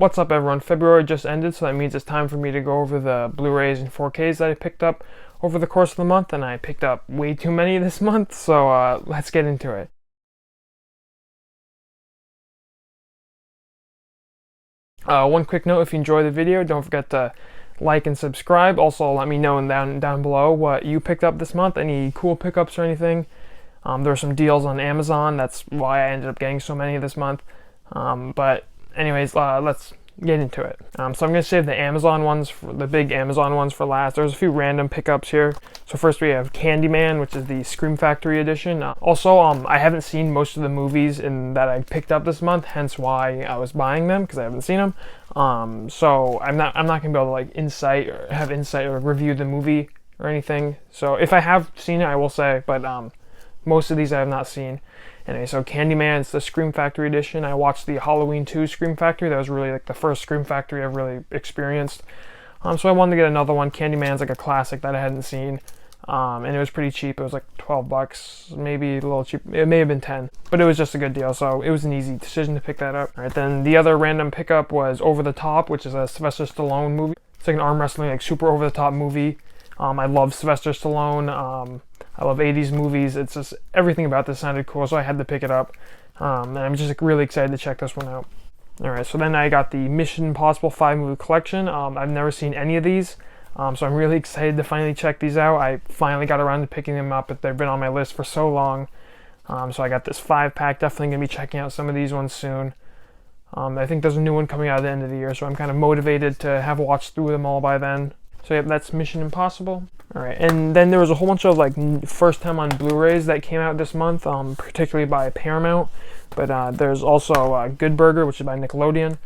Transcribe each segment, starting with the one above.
What's up everyone, February just ended, so that means it's time for me to go over the Blu-rays and 4Ks that I picked up over the course of the month, and I picked up way too many this month, so let's get into it. One quick note, if you enjoy the video, don't forget to like and subscribe. Also, let me know down below what you picked up this month, any cool pickups or anything. There were some deals on Amazon, that's why I ended up getting so many this month. But anyways, let's get into it. So I'm going to save the Amazon ones, the big Amazon ones for last. There's a few random pickups here. So first we have Candyman, which is the Scream Factory edition. Also, I haven't seen most of the movies that I picked up this month, hence why I was buying them, because I haven't seen them. So I'm not going to be able to have insight or review the movie or anything. So if I have seen it, I will say, but most of these I have not seen. Anyway, so Candyman, it's the Scream Factory edition. I watched the Halloween 2 Scream Factory. That was really the first Scream Factory I've really experienced. So I wanted to get another one. Candyman's a classic that I hadn't seen. And it was pretty cheap. It was $12, maybe a little cheap. It may have been 10, but it was just a good deal. So it was an easy decision to pick that up. All right, then the other random pickup was Over the Top, which is a Sylvester Stallone movie. It's an arm wrestling, super over the top movie. I love Sylvester Stallone. I love 80s movies. It's just everything about this sounded cool, so I had to pick it up. And I'm just really excited to check this one out. Alright, so then I got the Mission Impossible 5 movie collection. I've never seen any of these, so I'm really excited to finally check these out. I finally got around to picking them up, but they've been on my list for so long. So I got this 5-pack. Definitely going to be checking out some of these ones soon. I think there's a new one coming out at the end of the year, so I'm kind of motivated to have watched through them all by then. So yep, that's Mission Impossible. Alright, and then there was a whole bunch of first time on Blu Rays that came out this month, particularly by Paramount. But there's also Good Burger, which is by Nickelodeon.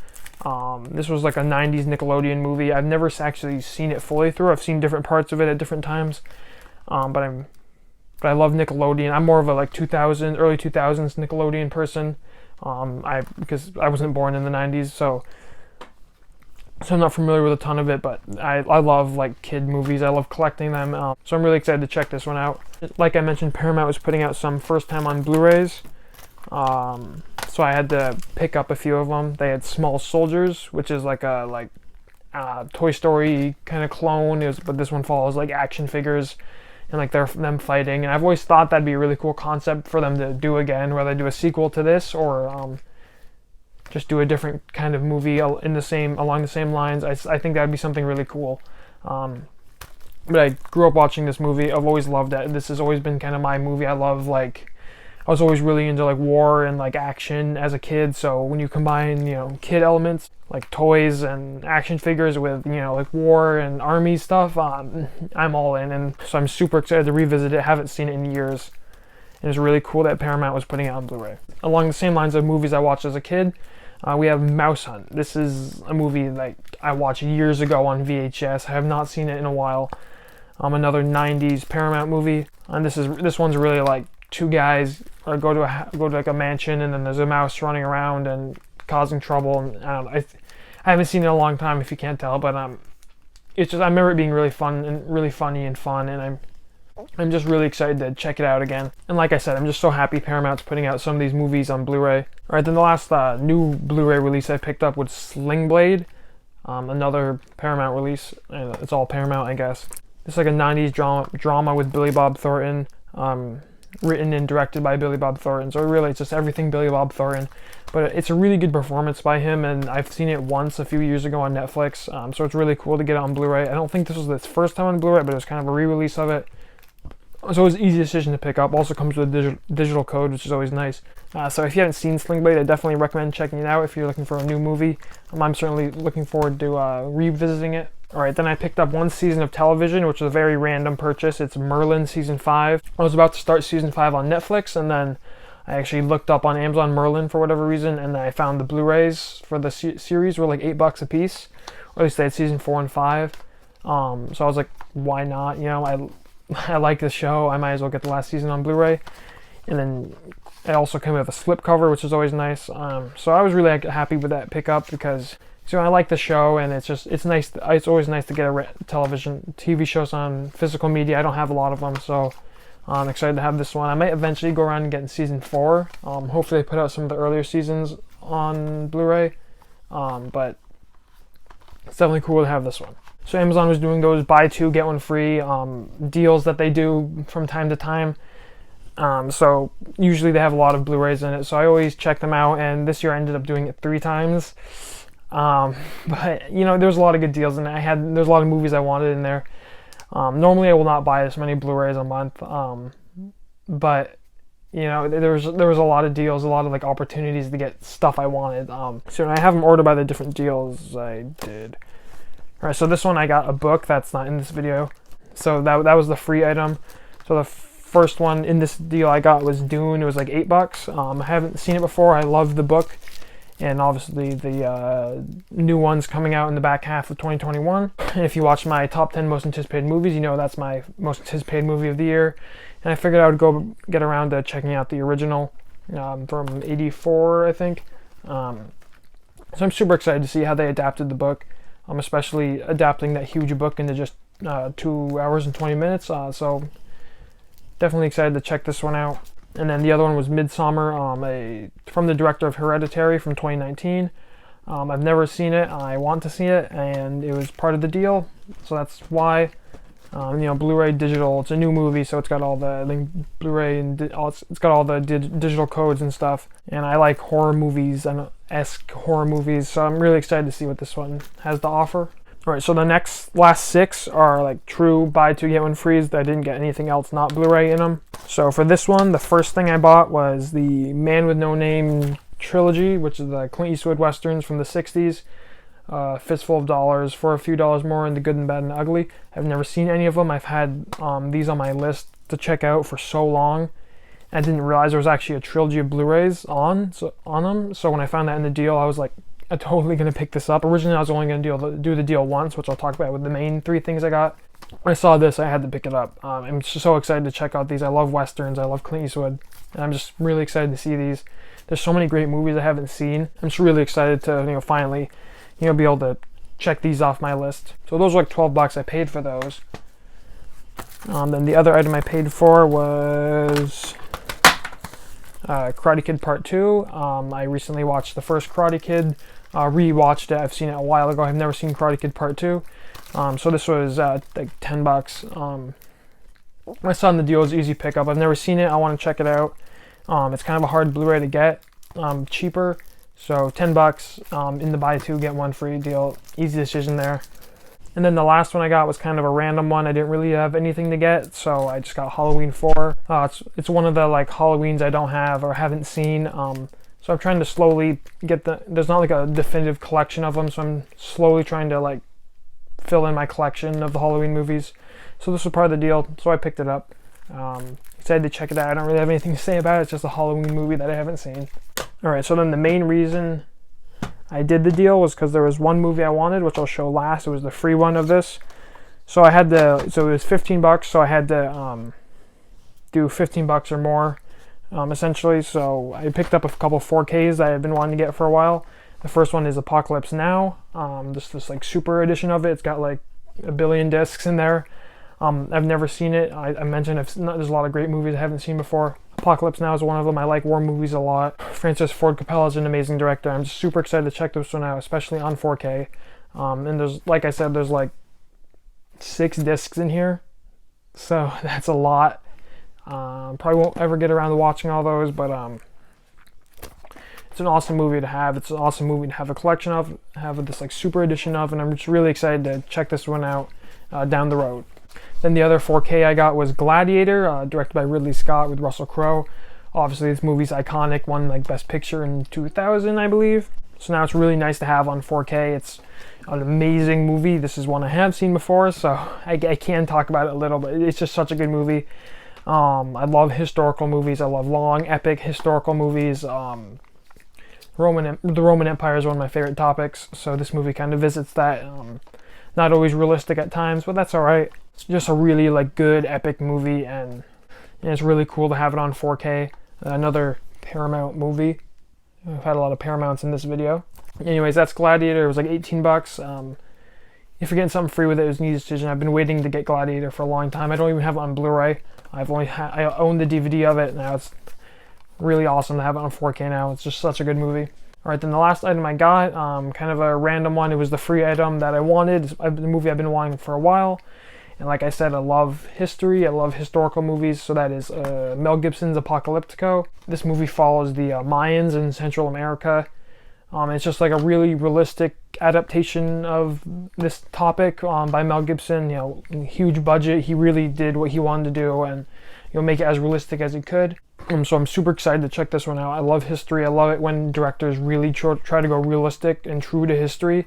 This was a 90s Nickelodeon movie. I've never actually seen it fully through. I've seen different parts of it at different times. But I love Nickelodeon. I'm more of a early 2000s Nickelodeon person. Because I wasn't born in the 90s, so I'm not familiar with a ton of it, but I love kid movies. I love collecting them, so I'm really excited to check this one out. Like I mentioned, Paramount was putting out some first time on Blu-rays, so I had to pick up a few of them. They had Small Soldiers, which is a Toy Story kind of clone, but this one follows action figures and them fighting. And I've always thought that'd be a really cool concept for them to do again, whether do a sequel to this or just do a different kind of movie along the same lines. I think that'd be something really cool. But I grew up watching this movie. I've always loved it. This has always been kind of my movie. I love I was always really into war and action as a kid. So when you combine kid elements like toys and action figures with war and army stuff, I'm all in. And so I'm super excited to revisit it. Haven't seen it in years. And it's really cool that Paramount was putting it on Blu-ray. Along the same lines of movies I watched as a kid, we have Mouse Hunt. This is a movie I watched years ago on VHS. I have not seen it in a while. Another 90s Paramount movie. And this one's really two guys go to a mansion, and then there's a mouse running around and causing trouble. And I don't know. I haven't seen it in a long time, if you can't tell, but it's just I remember it being really fun and really funny and fun, and I'm just really excited to check it out again. And like I said, I'm just so happy Paramount's putting out some of these movies on Blu-ray. Alright, then the last new Blu-ray release I picked up was Slingblade, another Paramount release. It's all Paramount, I guess. It's a 90s drama with Billy Bob Thornton, written and directed by Billy Bob Thornton. So really, it's just everything Billy Bob Thornton. But it's a really good performance by him, and I've seen it once a few years ago on Netflix. So it's really cool to get it on Blu-ray. I don't think this was its first time on Blu-ray, but it was kind of a re-release of it. So it was an easy decision to pick up. Also comes with a digital code, which is always nice. So if you haven't seen Slingblade, I definitely recommend checking it out if you're looking for a new movie. I'm certainly looking forward to revisiting it. Alright, then I picked up one season of television, which was a very random purchase. It's Merlin Season 5. I was about to start Season 5 on Netflix, and then I actually looked up on Amazon Merlin for whatever reason, and then I found the Blu Rays for the series were $8 a piece. Or at least they had Season 4 and 5. So I was like, why not? I like the show. I might as well get the last season on Blu-ray. And then it also came with a slipcover, which is always nice. So I was really happy with that pickup because I like the show, and it's nice. It's always nice to get TV shows on physical media. I don't have a lot of them, so I'm excited to have this one. I might eventually go around and get Season 4. Hopefully they put out some of the earlier seasons on Blu-ray. But it's definitely cool to have this one. So Amazon was doing those buy two get one free deals that they do from time to time. So usually they have a lot of Blu-rays in it, so I always check them out, and this year I ended up doing it 3 times. But you know, there's a lot of good deals, and there's a lot of movies I wanted in there. Normally I will not buy this many Blu-rays a month, but you know, there was a lot of deals, a lot of like opportunities to get stuff I wanted. So I have them ordered by the different deals I did. All right, so this one I got a book that's not in this video, so that was the free item. So the first one in this deal I got was Dune. It was like $8. I haven't seen it before. I love the book, and obviously the new one's coming out in the back half of 2021. And if you watch my top 10 most anticipated movies, you know that's my most anticipated movie of the year. And I figured I would go get around to checking out the original from '84, I think. So I'm super excited to see how they adapted the book, especially adapting that huge book into just 2 hours and 20 minutes. So definitely excited to check this one out. And then the other one was Midsommar, from the director of Hereditary from 2019. I've never seen it. I want to see it, and it was part of the deal, so that's why. You know, Blu-ray digital. It's a new movie, so it's got all the Blu-ray and it's got all the digital codes and stuff. And I like horror movies and esque horror movies, so I'm really excited to see what this one has to offer. All right, so the last 6 are like true buy two get one frees. I didn't get anything else not Blu-ray in them. So for this one, the first thing I bought was the Man with No Name trilogy, which is the Clint Eastwood westerns from the 60s. Fistful of dollars for a few dollars more in The Good and Bad and Ugly. I've never seen any of them. I've had these on my list to check out for so long. I didn't realize there was actually a trilogy of Blu-rays on them. So when I found that in the deal, I was like, I'm totally going to pick this up. Originally, I was only going to do the deal once, which I'll talk about with the main 3 things I got. When I saw this, I had to pick it up. I'm just so excited to check out these. I love westerns. I love Clint Eastwood. And I'm just really excited to see these. There's so many great movies I haven't seen. I'm just really excited to, finally, be able to check these off my list. So those were like $12 I paid for those. Then the other item I paid for was Karate Kid Part 2. I recently watched the first Karate Kid, re-watched it. I've seen it a while ago. I've never seen Karate Kid Part 2. So this was like $10. I saw in the deal, it was easy pickup. I've never seen it. I want to check it out. It's kind of a hard Blu-ray to get, cheaper. So $10 in the buy two get one free deal. Easy decision there. And then the last one I got was kind of a random one. I didn't really have anything to get, so I just got Halloween 4. It's one of the like Halloweens I don't have or haven't seen. So I'm trying to slowly get there's not like a definitive collection of them, so I'm slowly trying to like fill in my collection of the Halloween movies. So this was part of the deal, so I picked it up. Excited to check it out. I don't really have anything to say about it. It's just a Halloween movie that I haven't seen. Alright, so then the main reason I did the deal was because there was one movie I wanted, which I'll show last. It was the free one of this. So it was $15, so I had to do $15 or more, essentially. So I picked up a couple 4Ks that I had been wanting to get for a while. The first one is Apocalypse Now. This like super edition of it. It's got like a billion discs in there. I've never seen it. I mentioned there's a lot of great movies I haven't seen before. Apocalypse Now is one of them. I like war movies a lot. Francis Ford Coppola is an amazing director. I'm just super excited to check this one out, especially on 4K. And there's, like I said, there's like 6 discs in here, so that's a lot. Probably won't ever get around to watching all those, but it's an awesome movie to have. It's an awesome movie to have a collection of, have this like super edition of, and I'm just really excited to check this one out down the road. Then the other 4K I got was Gladiator, directed by Ridley Scott with Russell Crowe. Obviously, this movie's iconic, won like Best Picture in 2000, I believe. So now it's really nice to have on 4K. It's an amazing movie. This is one I have seen before, so I can talk about it a little, but it's just such a good movie. I love historical movies. I love long, epic historical movies. The Roman Empire is one of my favorite topics, so this movie kind of visits that. Not always realistic at times, but that's all right. It's just a really like good epic movie, and it's really cool to have it on 4K. Another Paramount movie. I've had a lot of Paramounts in this video. Anyways, that's Gladiator. It was like $18. If you're getting something free with it, it was an easy decision. I've been waiting to get Gladiator for a long time. I don't even have it on Blu-ray. I own the DVD of it. Now it's really awesome to have it on 4K now. It's just such a good movie. Alright, then the last item I got, kind of a random one. It was the free item that I wanted. It's the movie I've been wanting for a while. And like I said, I love history. I love historical movies. So that is Mel Gibson's Apocalyptico. This movie follows the Mayans in Central America. It's just like a really realistic adaptation of this topic by Mel Gibson. You know, huge budget. He really did what he wanted to do, and make it as realistic as he could. So I'm super excited to check this one out. I love history. I love it when directors really try to go realistic and true to history.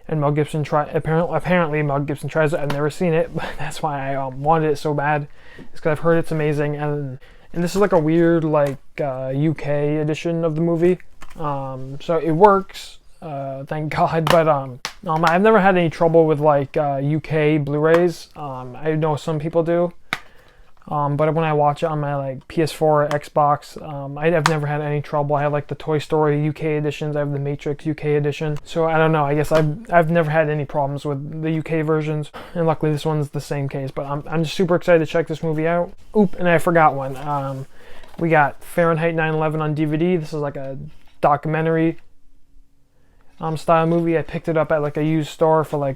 And Mel Gibson apparently Mel Gibson tries it. I've never seen it, but that's why I wanted it so bad. It's because I've heard it's amazing, and this is like a weird UK edition of the movie. So it works, thank God. But I've never had any trouble with UK Blu Rays. I know some people do. But when I watch it on my PS4 or Xbox, I've never had any trouble. I have the Toy Story UK editions. I have the Matrix UK edition. So I don't know. I guess I've never had any problems with the UK versions, and luckily this one's the same case. But I'm just super excited to check this movie out. Oop, and I forgot one. We got Fahrenheit 9/11 on DVD. This is like a documentary style movie. I picked it up at a used store for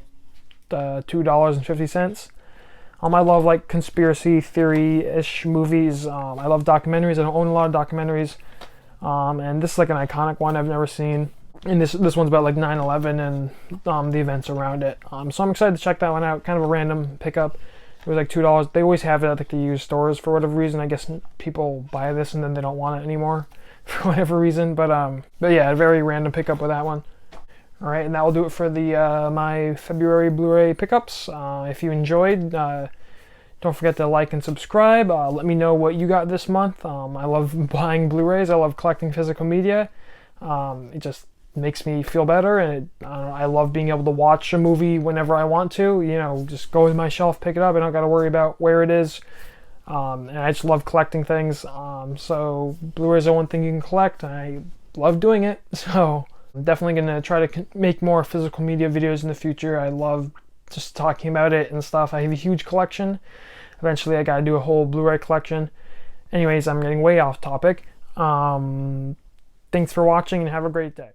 $2.50. I love conspiracy theory-ish movies. I love documentaries. I don't own a lot of documentaries. And this is an iconic one I've never seen. And this one's about 9/11 and the events around it. So I'm excited to check that one out. Kind of a random pickup. It was $2. They always have it at the used stores for whatever reason. I guess people buy this and then they don't want it anymore for whatever reason. But yeah, a very random pickup with that one. Alright, and that will do it for the my February Blu Ray pickups. If you enjoyed, don't forget to like and subscribe. Let me know what you got this month. I love buying Blu Rays. I love collecting physical media. It just makes me feel better, and I love being able to watch a movie whenever I want to. Just go to my shelf, pick it up. I don't got to worry about where it is. And I just love collecting things. So Blu Rays are one thing you can collect. I love doing it. So I'm definitely going to try to make more physical media videos in the future. I love just talking about it and stuff. I have a huge collection. Eventually I got to do a whole Blu-ray collection. Anyways, I'm getting way off topic. Thanks for watching and have a great day.